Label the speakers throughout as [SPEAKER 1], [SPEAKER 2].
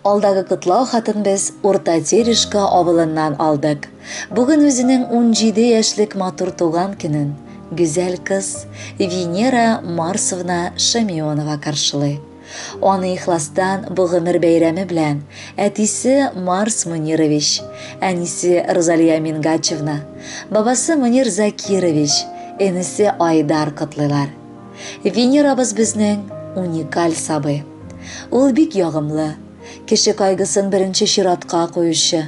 [SPEAKER 1] Алдагы кытлау хатын без Урта Терешка авылыннан алдык. Бүген үзенең 17 яшьлек матур туган көнен гүзәл кыз Венера Марсовна Шамионова каршылый. Аны ихластан бу гомер бәйрәме белән әтисе Марс Мунирович, әнисе Розалия Мингачевна, бабасы Мунир Закирович, энесе Айдар котлыйлар. Венерабыз безнең уникаль сабый. Ул бик ягымлы, кеше кайгысын беренче чиратка куючы,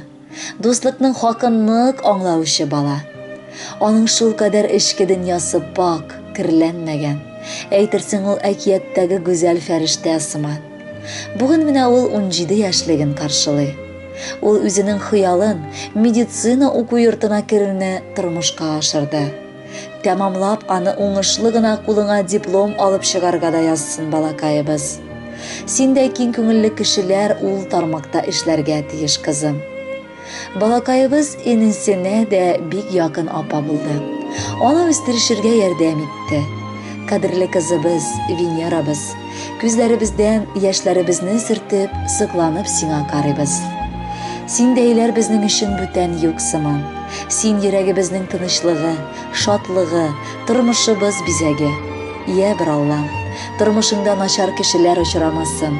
[SPEAKER 1] дуслыкның хакын нык аңлаучы бала. Аның шул кадәр эчке дөньясы пак, кирләнмәгән. Әйтерсең ул әкияттәге гүзәл фәрештә сыман. Бүген менә ул 17 яшьлеген каршылый. Ул үзенең хыялын медицина уку йортына керүне тормышка ашырды. Тәмамлап аны уңышлы гына кулыңа диплом алып чыгарга да язсын балакайыбыз. Синдәй киң күңелле кешеләр ул тармакта эшләргә тиеш, кызым. Балакайыбыз энесенә дә бик якын апа булды. Аны үстерешергә ярдәм итте. Кадерле кызыбыз, Венерабыз, күзләребездән яшьләребезне сөртеп, сыкланып сиңа карыйбыз. Синдәйләр безнең өчен бүтән юк сыман. Син йөрәгебезнең тынычлыгы, шатлыгы, тормышыбыз бизәге. Я бер Аллам, тормышыңда начар кешеләр очрамасын.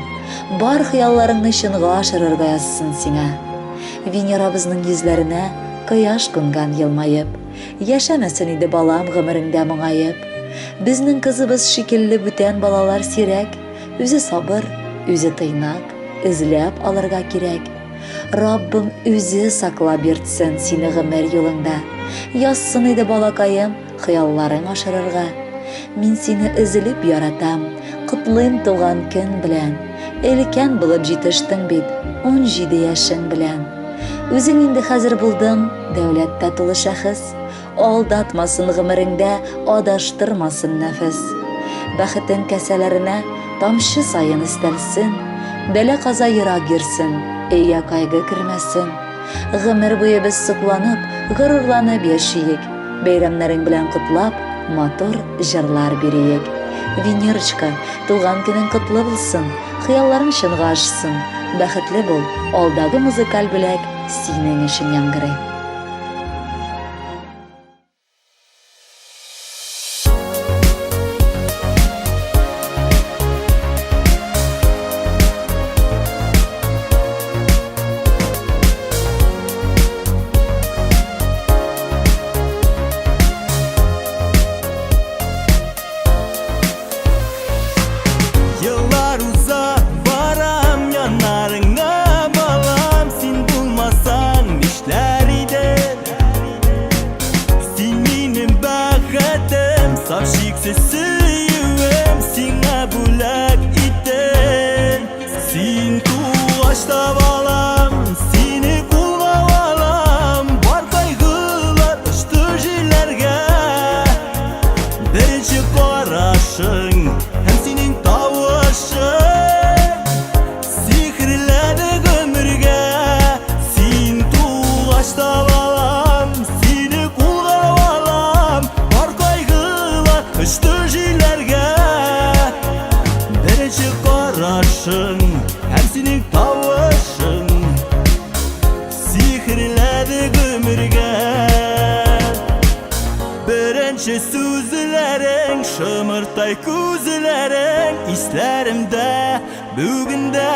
[SPEAKER 1] Бар хыялларыңны чынга ашырырга язсын сиңа. Венерабызның йөзләренә кояш күнгән елмаеп, яшәмәсен иде балам гомереңдә моңаеп. Безнең кызыбыз шикелле бүтән балалар сирәк, үзе сабыр, үзе тыйнак, эзләп алырга кирәк. Раббым үзе саклап йөртсен сине гомер юлыңда. Язсын иде балакаем хыялларың ашырырга. Мин сине өзелеп яратам, котлыйм туган көн белән. Элкән булып җитештең бит 17 яшең белән. Үзең инде хәзер булдың дәүләттә тулы шәхес. Алдатмасын гомереңдә, адаштырмасын нәфес. Бәхетең кәсәләренә тамчы сайын истәлсен. Бәлә каза ерак йөрсен, әйя кайгы кермәсен. Гомер буе без сокланып, горурланып яшиек. Бәйрәмнәрең белән котлап, матур җырлар бирәек. Венерочка, туган көнең котлы булсын, хыялларың чынга ашсын. Бәхетле бул, алдагы музыкаль бүләк синең өчен яңгырый.
[SPEAKER 2] Шымыртай күзләрең исләремдә бүгендә.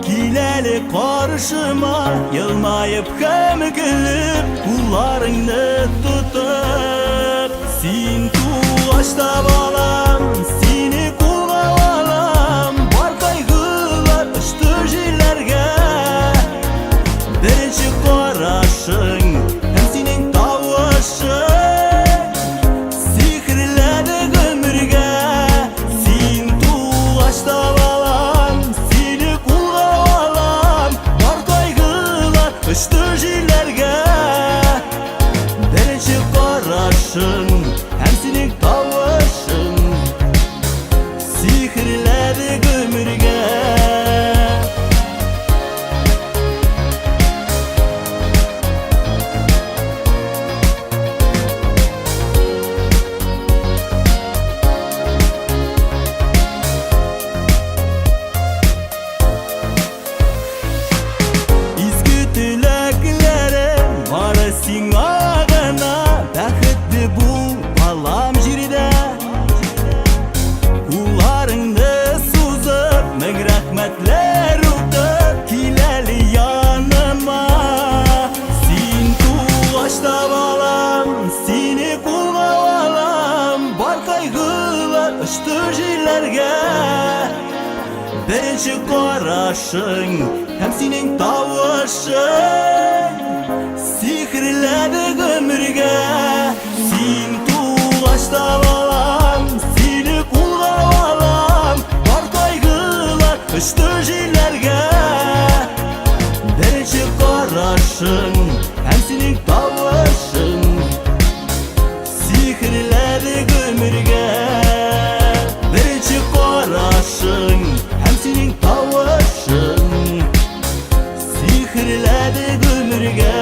[SPEAKER 2] Киләле каршыма елмаеп һәм гөлеп, кулларыңны тотып. Син тугашта балам, сине кулга алам. Бар кайгылар очты җилләргә. Беренче карашың һәм синең тавышың Очты җилләргә, беренче карашың һәм синең тавышың. Birinchi qarashing hem sening tavışın Sihrledi ömürge Sen tuğaçta balam Seni kulga balam Var kaygılar Kıştı jilerge Birinchi qarashing hem sening tavışın Sihrledi ömürge Birinchi qarashing hem sening tavışın Sihrledi ömürge